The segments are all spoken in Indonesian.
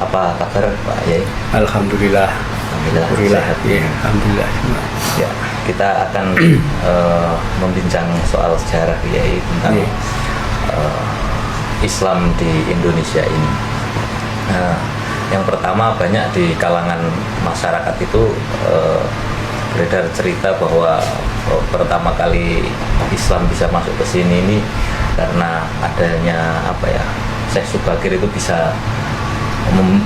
Apa kabar Pak Yai? Alhamdulillah. Alhamdulillah sehat. Ya, alhamdulillah. Ya, kita akan membincang soal sejarah Yai tentang Islam di Indonesia ini. Yang pertama, banyak di kalangan masyarakat itu beredar cerita bahwa pertama kali Islam bisa masuk ke sini ini karena adanya Syekh Subakir itu bisa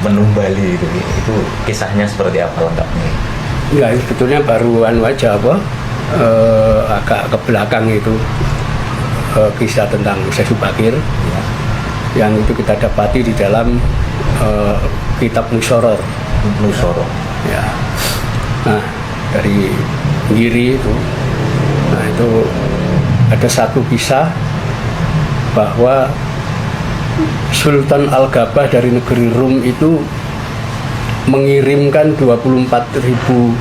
menumbali itu kisahnya seperti apa lengkapnya? Ya, sebetulnya baruan aja agak ke belakang itu kisah tentang Syekh Subakir yang itu kita dapati di dalam kitab Nusyarah. Ya. Nah, dari Giri itu, nah itu ada satu kisah bahwa Sultan Al-Gabah dari negeri Rum itu mengirimkan 24.000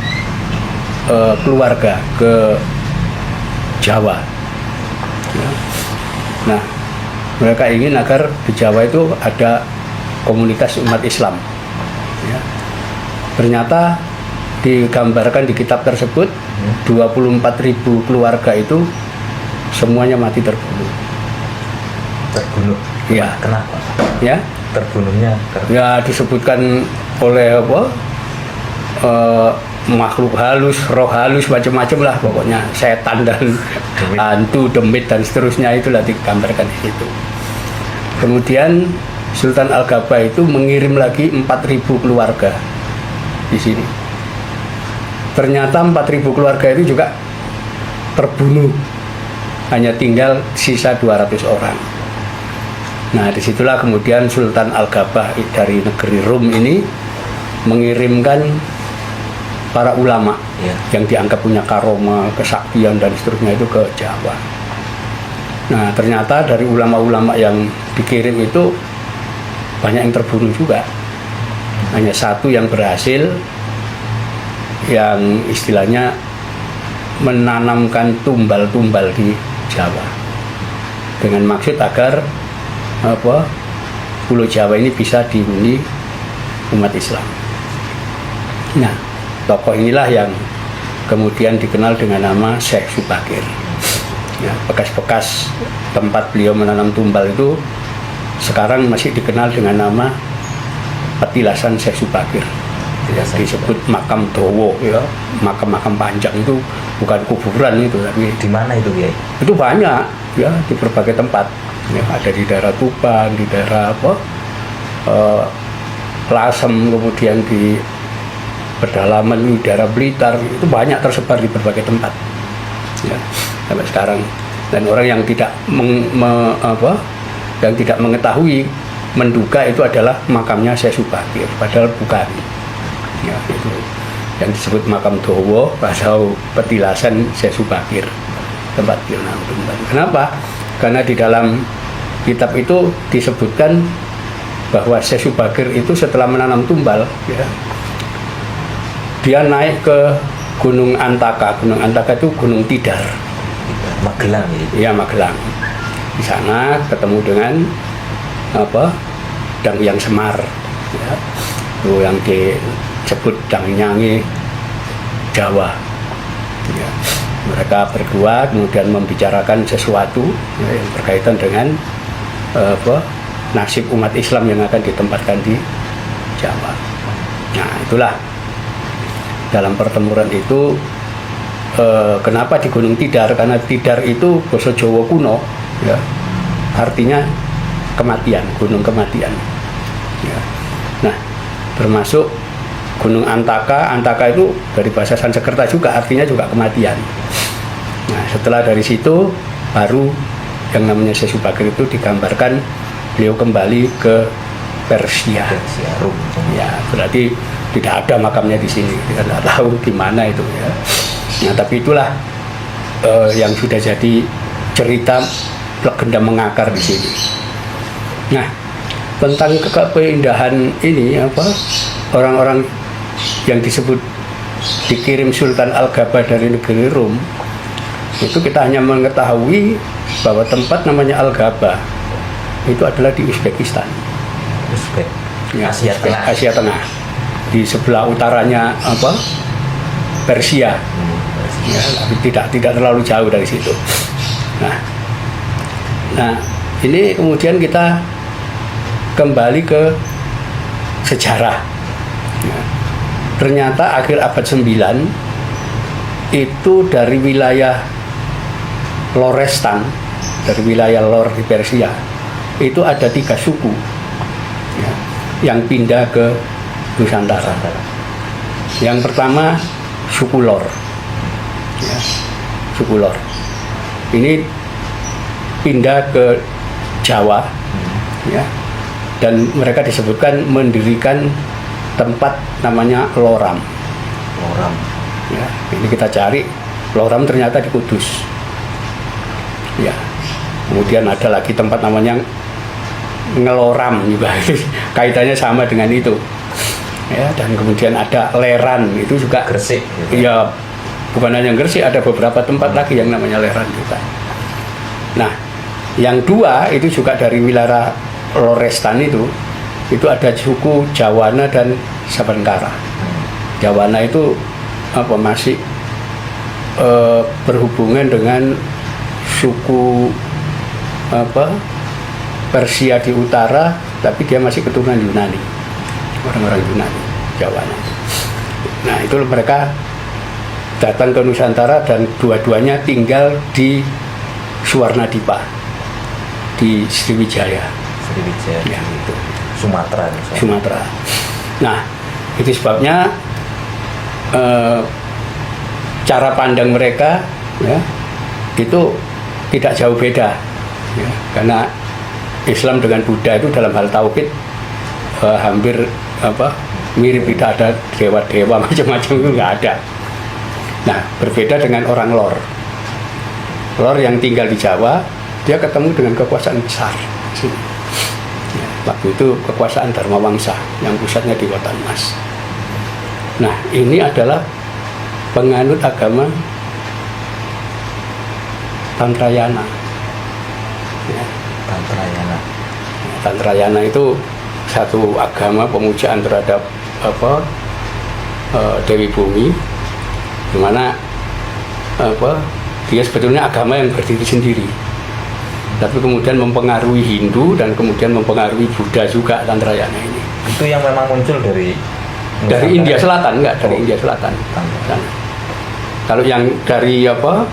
keluarga ke Jawa. Ya. Nah, mereka ingin agar di Jawa itu ada komunitas umat Islam. Ya. Ternyata digambarkan di kitab tersebut 24.000 keluarga itu semuanya mati terbunuh. Terbunuh? Ya. Kenapa? Ya. Terbunuhnya? Ya, disebutkan oleh makhluk halus, roh halus, macam-macam lah pokoknya, setan dan hantu, demit dan seterusnya, itulah digambarkan di situ. Kemudian Sultan Al-Gabah itu mengirim lagi 4.000 keluarga di sini. Ternyata 4.000 keluarga itu juga terbunuh, hanya tinggal sisa 200 orang. Nah, disitulah kemudian Sultan Al-Gabah dari negeri Rum ini mengirimkan para ulama yang dianggap punya karoma, kesaktian dan seterusnya itu ke Jawa. Nah, ternyata dari ulama-ulama yang dikirim itu banyak yang terbunuh juga. Hanya satu yang berhasil, yang istilahnya menanamkan tumbal-tumbal di Jawa dengan maksud agar Pulau Jawa ini bisa dihuni umat Islam. Nah, tokoh inilah yang kemudian dikenal dengan nama Syekh Subakir. Ya, bekas-bekas tempat beliau menanam tumbal itu sekarang masih dikenal dengan nama Petilasan Syekh Subakir. Ya, disebut makam Dowo, ya, makam-makam panjang itu bukan kuburan itu, tapi di mana itu ya? Itu banyak ya, di berbagai tempat. Ya, ada di daerah Tuban, di daerah Lasem, kemudian di pedalaman di daerah Blitar, itu banyak tersebar di berbagai tempat. Ya, sampai sekarang. Dan orang yang tidak yang tidak mengetahui, menduga itu adalah makamnya Syekh Subakir, padahal bukan. Ya, itu yang disebut makam Dowo atau Petilasan Syekh Subakir, tempat beliau menanam tumbal. Kenapa? Karena di dalam kitab itu disebutkan bahwa Syekh Subakir itu setelah menanam tumbal, ya, dia naik ke Gunung Antaka. Gunung Antaka itu Gunung Tidar, Magelang ya? Ya, Magelang. Di sana ketemu dengan Dang Hyang Semar, ya, itu yang disebut Dang Nyangi Jawa. Ya. Mereka berdua kemudian membicarakan sesuatu, ya, yang berkaitan dengan nasib umat Islam yang akan ditempatkan di Jawa. Nah, itulah dalam pertemuan itu kenapa di Gunung Tidar? Karena Tidar itu basa Jawa kuno, ya, artinya kematian, gunung kematian. Ya. Nah, termasuk Gunung Antaka. Antaka itu dari bahasa Sanskerta juga, artinya juga kematian. Nah, setelah dari situ baru yang namanya Syekh Subakir itu digambarkan beliau kembali ke Persia. Ya, berarti tidak ada makamnya di sini. Tidak tahu di mana itu, ya. Nah, tapi itulah yang sudah jadi cerita legenda mengakar di sini. Nah, tentang keindahan ini, orang-orang yang disebut dikirim Sultan Al-Gabah dari negeri Rum, itu kita hanya mengetahui bahwa tempat namanya Al-Gabah itu adalah di Uzbekistan. ya, Asia Tengah. Asia Tengah. Di sebelah utaranya apa? Persia. Ya, tapi tidak terlalu jauh dari situ. Nah, ini kemudian kita kembali ke sejarah. Ya. Ternyata akhir abad 9 itu dari wilayah Lorestan, dari wilayah Lor di Persia, itu ada 3 suku ya, yang pindah ke Nusantara. Yang pertama suku Lor, ya, suku Lor. Ini pindah ke Jawa, ya, dan mereka disebutkan mendirikan tempat namanya Loram. Loram. Ya, ini kita cari Loram ternyata di Kudus. Ya, kemudian ada lagi tempat namanya Ngeloram juga, kaitannya sama dengan itu. Ya, dan kemudian ada Leran, itu juga Gresik. Gitu. ya, bukan hanya Gresik, ada beberapa tempat lagi yang namanya Leran juga. Nah, yang 2 itu juga dari wilayah Lorestan itu ada suku Jawana dan Sabankara. Jawana itu apa, masih berhubungan dengan suku apa, Persia di utara, tapi dia masih keturunan Yunani, orang-orang Yunani, Jawana. Nah, itu mereka datang ke Nusantara dan dua-duanya tinggal di Suwarnadipa, di Sriwijaya. Sriwijaya. Ya, itu. Sumatera. Misalnya. Sumatera. Nah, itu sebabnya cara pandang mereka ya, itu tidak jauh beda ya, karena Islam dengan Buddha itu dalam hal tauhid hampir apa, mirip, tidak ada dewa-dewa macam-macam, itu nggak ada. Nah, berbeda dengan orang Lor. Lor yang tinggal di Jawa, dia ketemu dengan kekuasaan besar. Ya, waktu itu kekuasaan Dharma Wangsa yang pusatnya di Kota Emas. Nah, ini adalah penganut agama Tantrayana. Ya. Tantrayana. Tantrayana itu satu agama pemujaan terhadap apa, Dewi Bumi, di mana apa, dia sebetulnya agama yang berdiri sendiri, tapi kemudian mempengaruhi Hindu dan kemudian mempengaruhi Buddha juga. Tantrayana ini Itu yang memang muncul dari India Selatan, enggak dari India Selatan. Dan kalau yang dari apa,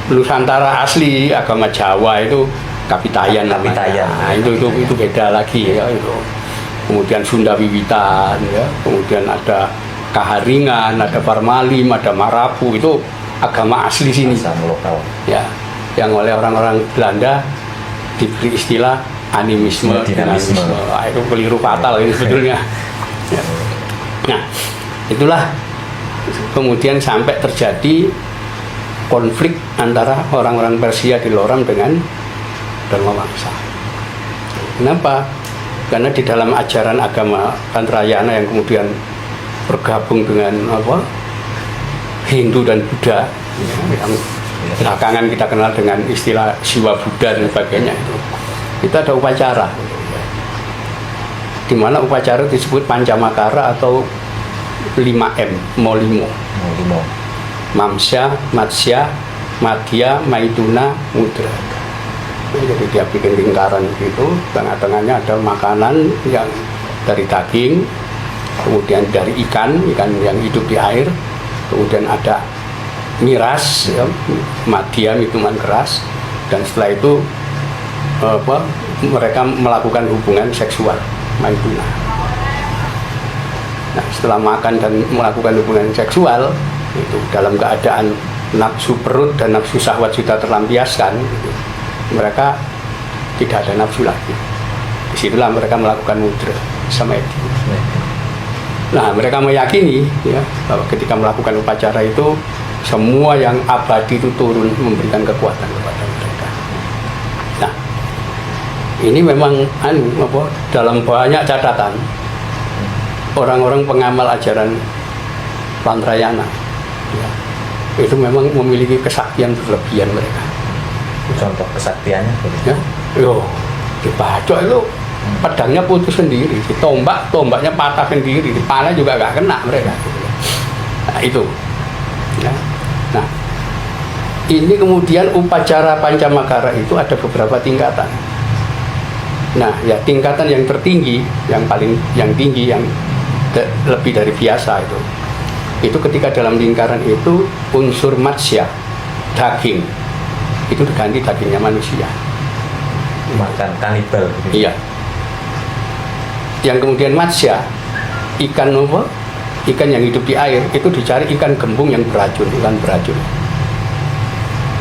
Nusantara asli agama Jawa itu Kapitayan namanya. Kapitayan. Nah, itu beda lagi ya itu. Kemudian Sunda Wiwitan ya, kemudian ada Kaharingan, ada Parmalim, ada Marapu, itu agama asli sini. Asam lokal. Ya, yang oleh orang-orang Belanda diberi istilah animisme, Dinamisme. Nah, itu keliru fatal ini sebetulnya. Ya. Nah, itulah kemudian sampai terjadi konflik antara orang-orang Persia di Loram dengan Dharma Wangsa. Kenapa? Karena di dalam ajaran agama Tantrayana yang kemudian bergabung dengan apa, Hindu dan Buddha, ya, yang belakangan kita kenal dengan istilah Siwa Buddha dan sebagainya, itu ada upacara, di mana upacara disebut Pancamakara atau 5M, Molimo. Mamsya, Matsya, Madhya, Maituna, Mudra. Jadi dia bikin lingkaran gitu, tengah-tengahnya ada makanan yang dari daging, kemudian dari ikan yang hidup di air, kemudian ada miras, ya, madhya, minuman keras, dan setelah itu apa, mereka melakukan hubungan seksual, maituna. Nah, setelah makan dan melakukan hubungan seksual itu dalam keadaan nafsu perut dan nafsu syahwat sudah terlampiaskan, gitu, mereka tidak ada nafsu lagi. Disitulah mereka melakukan mudra samedi. Nah, mereka meyakini ya, bahwa ketika melakukan upacara itu semua yang abadi itu turun memberikan kekuatan kepada mereka. Nah, ini memang dalam banyak catatan orang-orang pengamal ajaran Tantrayana ya, itu memang memiliki kesaktian berlebihan mereka. Contoh kesaktiannya Ya, yo, dibaca itu pedangnya putus sendiri, tombaknya patah sendiri, panah juga nggak kena mereka. Nah, itu. Ya. Nah, ini kemudian upacara Pancamakara itu ada beberapa tingkatan. Nah, ya tingkatan yang tertinggi, yang tinggi, yang lebih dari biasa itu ketika dalam lingkaran itu unsur matsya, daging, itu diganti dagingnya manusia. Makan kanibal gitu. Iya. Yang kemudian matsya, ikan apa? Ikan yang hidup di air itu dicari ikan gembung yang beracun, ikan beracun.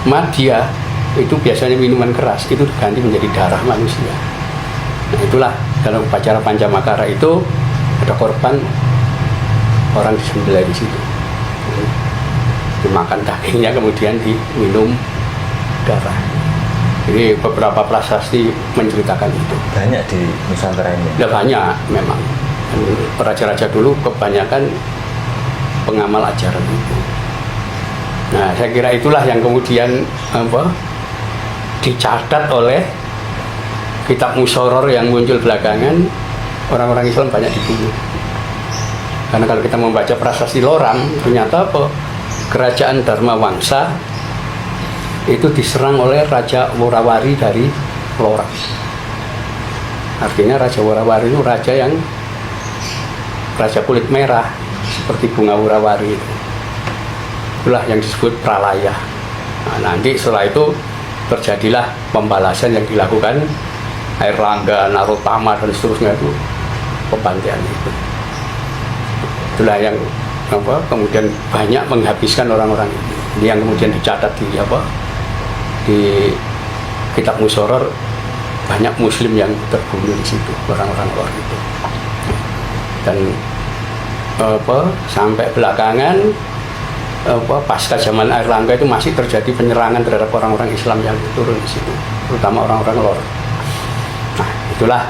Madya itu biasanya minuman keras, itu diganti menjadi darah manusia. Nah, itulah dalam upacara Pancamakara itu ada korban orang disembelih di situ. Dimakan dagingnya kemudian diminum darah. Jadi beberapa prasasti menceritakan itu. Banyak di Nusantara ini. Ya banyak memang. Raja-raja dulu kebanyakan pengamal ajaran itu. Nah, saya kira itulah yang kemudian dicatat oleh kitab Musoror yang muncul belakangan. Orang-orang Islam banyak dibunuh. Karena kalau kita membaca prasasti Loram, ternyata kerajaan Dharma Wangsa itu diserang oleh Raja Worawari dari Loram. Artinya Raja Worawari itu raja kulit merah seperti bunga Worawari itu. Itulah yang disebut pralaya. Nah, nanti setelah itu terjadilah pembalasan yang dilakukan Airlangga, Narotama dan seterusnya itu, pembantaian itu. Itulah yang kemudian banyak menghabiskan orang-orang ini. Ini yang kemudian dicatat di kitab Musoror, banyak Muslim yang terbunuh di situ, orang-orang luar itu. Dan sampai belakangan pasca zaman Airlangga itu masih terjadi penyerangan terhadap orang-orang Islam yang turun di situ, terutama orang-orang luar. Nah, itulah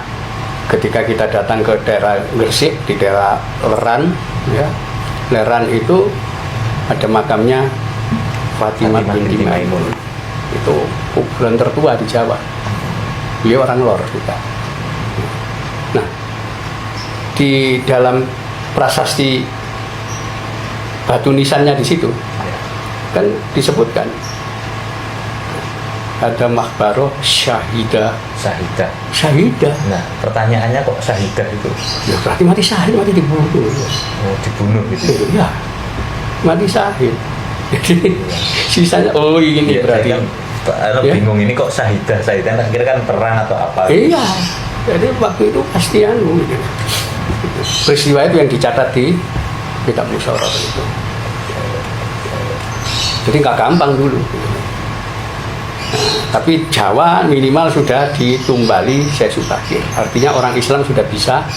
ketika kita datang ke daerah Gresik, di daerah Leran, ya, Leran itu ada makamnya Fatimah binti Maimun. Itu kuburan tertua di Jawa. Beliau orang Lor juga. Nah, di dalam prasasti batu nisannya di situ kan disebutkan ada makbaroh syahidah. Nah, pertanyaannya kok syahidah itu? Ya berarti mati syahid, mati dibunuh. Oh, dibunuh gitu. Ya, mati syahid. Jadi sisanya ini berarti ya? Bingung ini kok syahidah kira kan perang atau apa? Iya. Jadi waktu itu pasti gitu. Peristiwa itu yang dicatat di kitab Musoror itu. Jadi nggak gampang dulu. Tapi Jawa minimal sudah ditumbali Sesubagir. Artinya orang Islam sudah bisa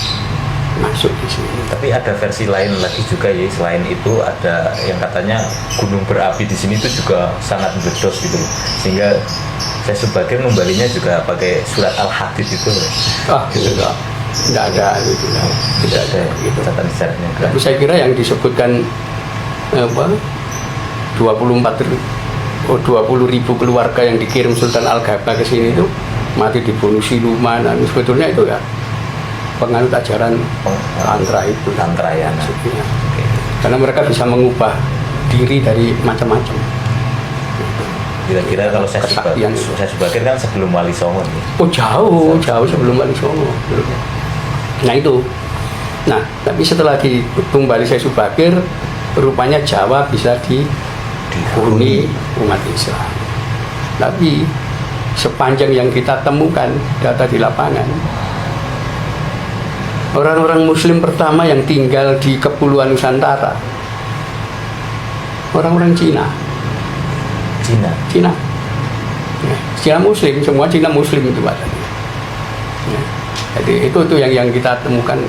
masuk di sini. Tapi ada versi lain lagi juga ya, selain itu ada yang katanya gunung berapi di sini itu juga sangat meledos gitu, sehingga Sesubagir numbalinya juga pakai surat Al-Hadid itu. Tidak ada itu. Tidak ada catatan sejarahnya. Tapi saya kira yang disebutkan 20.000 keluarga yang dikirim Sultan Al-Ghabah ke sini itu mati dibunuh siluman. Sebetulnya itu ya penganut ajaran tantra itu. Tantra ya. Maksudnya. Karena mereka bisa mengubah diri dari macam-macam. Kira-kira kalau saya Sesubagir kan sebelum Wali Songo nih. Oh jauh sebelum Wali Songo. Nah itu. Nah tapi setelah ditumbali Sesubagir, rupanya Jawa bisa dihuni umat Islam. Tapi sepanjang yang kita temukan data di lapangan, orang-orang Muslim pertama yang tinggal di Kepulauan Nusantara, orang-orang Cina. Ya, Cina Muslim, semua Cina Muslim itu Pak. Ya, jadi itu yang kita temukan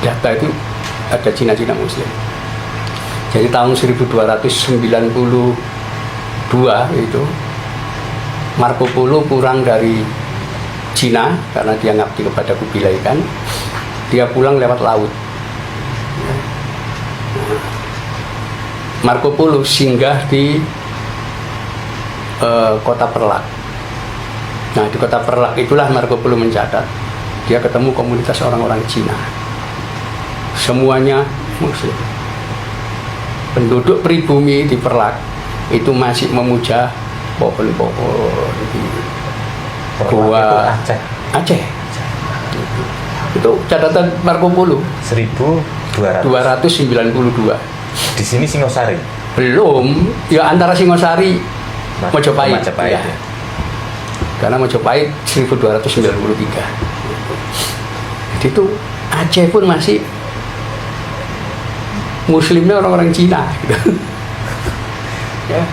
data itu ada Cina Muslim. Jadi tahun 1292 itu Marco Polo pulang dari Cina karena dia ngabdi kepada Kubilai Khan. Dia pulang lewat laut. Marco Polo singgah di kota Perlak. Nah di kota Perlak itulah Marco Polo mencatat dia ketemu komunitas orang-orang Cina, semuanya Muslim. Penduduk pribumi di Perlak itu masih memuja pohon-pohon di gua Aceh. Itu catatan Marco Polo 1200. 292. Di sini Singosari. Belum, ya antara Singosari Mojopahit. Majapahit. Ya. Karena Mojopahit 1293. Jadi itu Aceh pun masih Muslimnya orang-orang Cina gitu. Ya.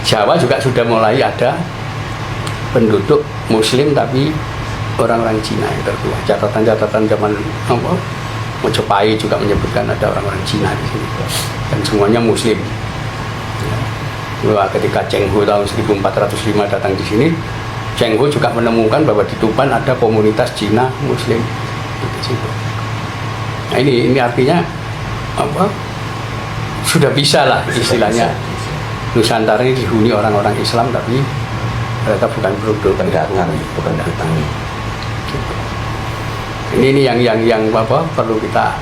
Jawa juga sudah mulai ada penduduk Muslim tapi orang-orang Cina yang tertua. Catatan-catatan zaman Mojopahit juga menyebutkan ada orang-orang Cina di sini dan semuanya Muslim. Ya. Ketika Cheng Ho tahun 1405 datang di sini, Cheng Ho juga menemukan bahwa di Tuban ada komunitas Cina Muslim di situ. Nah ini artinya sudah bisa lah istilahnya. Nusantara ini dihuni orang-orang Islam tapi mereka bukan produk pendatang. Gitu. Ini yang perlu kita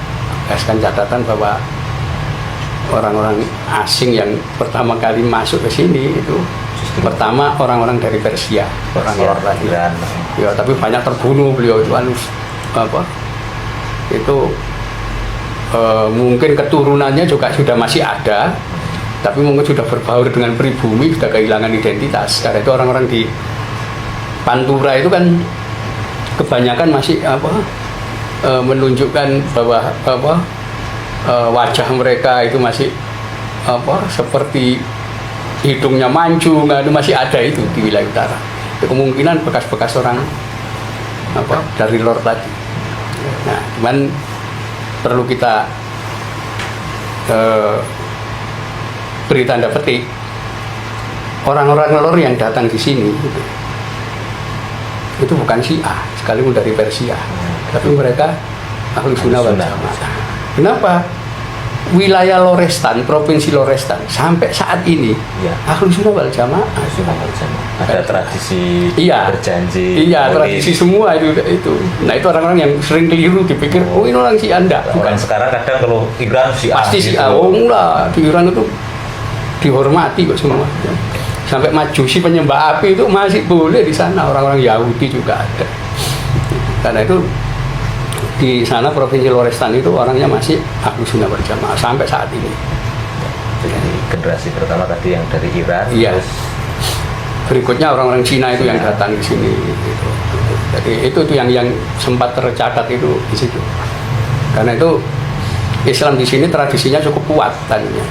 kasihkan catatan bahwa orang-orang asing yang pertama kali masuk ke sini itu pertama orang-orang dari Persia, orang-orang Iran. Ya, tapi banyak terbunuh beliau itu mungkin keturunannya juga sudah masih ada, tapi mungkin sudah berbaur dengan pribumi, sudah kehilangan identitas. Karena itu orang-orang di Pantura itu kan kebanyakan masih menunjukkan bahwa wajah mereka itu masih seperti hidungnya mancung, itu masih ada itu di wilayah utara. Itu kemungkinan bekas-bekas orang dari lor tadi. Nah, cuman perlu kita beri tanda petik orang-orang lor yang datang di sini itu bukan Syiah, sekalipun dari Persia, tapi mereka Ahlus Sunnah wal Jamaah. Kenapa? Wilayah Lorestan, provinsi Lorestan sampai saat ini ya. Ahlus Sunnah wal Jamaah. Ada tradisi berjanji. Iya, tradisi semua itu. Nah, itu orang-orang yang sering keliru dipikir, oh ini orang Syiah enggak. Orang sekarang kadang kalau Iran Syiah. Pasti Syiah, lah di Iran itu dihormati kok semua. Sampai Majusi penyembah api itu masih boleh di sana, orang-orang Yahudi juga ada. Karena itu di sana provinsi Lorestan itu orangnya masih Ahlus Sunnah wal Jamaah sampai saat ini. Jadi generasi pertama tadi yang dari Iran. Iya. Berikutnya orang-orang Cina itu yang datang di sini. Gitu. Jadi itu yang sempat tercatat itu di situ. Karena itu Islam di sini tradisinya cukup kuat tadinya.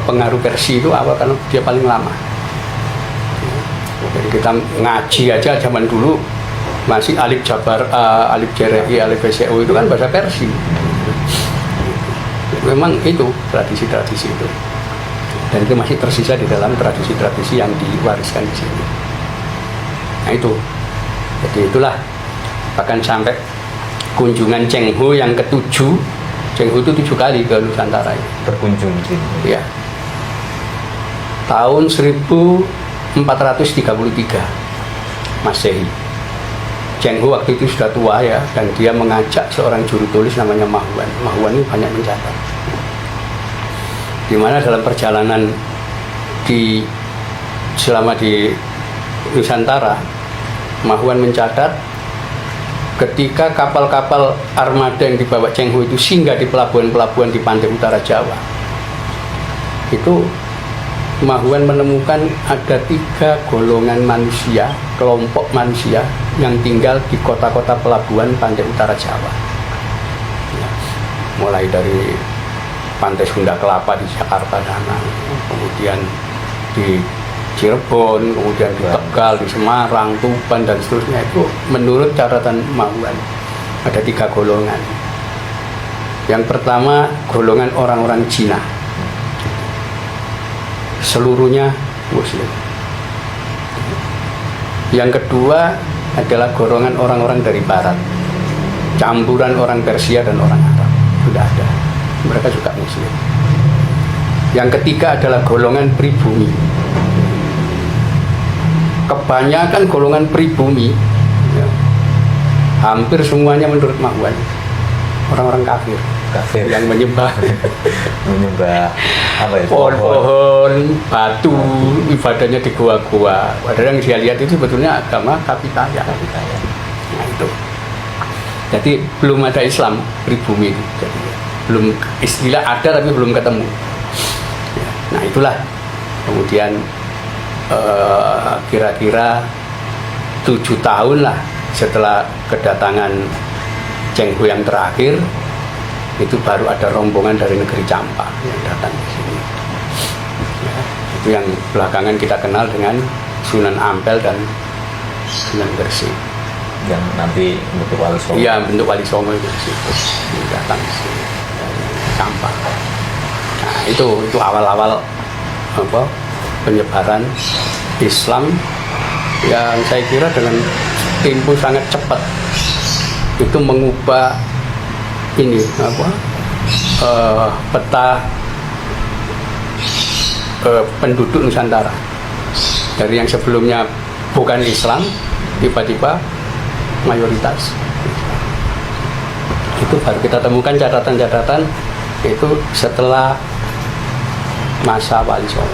Pengaruh Persia itu awal karena dia paling lama. Jadi kita ngaji aja zaman dulu masih alif jabar, alif jerei, alif bseu itu kan bahasa Persia. Memang itu tradisi-tradisi itu, dan itu masih tersisa di dalam tradisi-tradisi yang diwariskan di sini. Nah itu, jadi itulah bahkan sampai kunjungan Cheng Ho yang ke-7. Cheng Ho itu 7 kali ke Nusantara ini. Berkunjung di sini. Ya. Tahun 1433 Masehi. Cheng Ho waktu itu sudah tua ya, dan dia mengajak seorang juru tulis namanya Mahuan. Mahuan ini banyak mencatat. Di mana dalam perjalanan selama di Nusantara, Mahuan mencatat ketika kapal-kapal armada yang dibawa Cheng Ho itu singgah di pelabuhan-pelabuhan di pantai utara Jawa, itu Mahuan menemukan ada 3 golongan manusia, kelompok manusia yang tinggal di kota-kota pelabuhan pantai utara Jawa. Ya, mulai dari pantai Sunda Kelapa di Jakarta sana, kemudian di Cirebon, kemudian di Tegal, di Semarang, Tuban, dan seterusnya. Itu menurut catatan Mahuan ada 3 golongan. Yang pertama golongan orang-orang Cina, seluruhnya Muslim. Yang kedua adalah golongan orang-orang dari Barat, campuran orang Persia dan orang Arab, sudah ada, mereka juga Muslim. Yang ketiga adalah golongan pribumi. Kebanyakan golongan pribumi ya, hampir semuanya menurut Mak Wan orang-orang kafir yang menyembah apa itu? pohon, batu, ibadahnya di gua-gua. Padahal yang dia lihat itu sebetulnya agama Kapitaya. Nah itu. Jadi belum ada Islam pribumi itu. Jadi, belum istilah ada tapi belum ketemu. Nah itulah kemudian kira-kira 7 tahun lah setelah kedatangan Cheng Ho yang terakhir, itu baru ada rombongan dari negeri Campa yang datang ke sini. Ya, itu yang belakangan kita kenal dengan Sunan Ampel dan Sunan Gresik. Yang nanti bentuk Wali Songo. Iya, bentuk Wali Songo itu di situ. Yang datang ke sini dari Campa. Nah, itu awal-awal apa penyebaran Islam yang saya kira dengan tempo sangat cepat itu mengubah ini apa peta penduduk Nusantara dari yang sebelumnya bukan Islam tiba-tiba mayoritas. Itu baru kita temukan catatan-catatan itu setelah masa Wali Songo.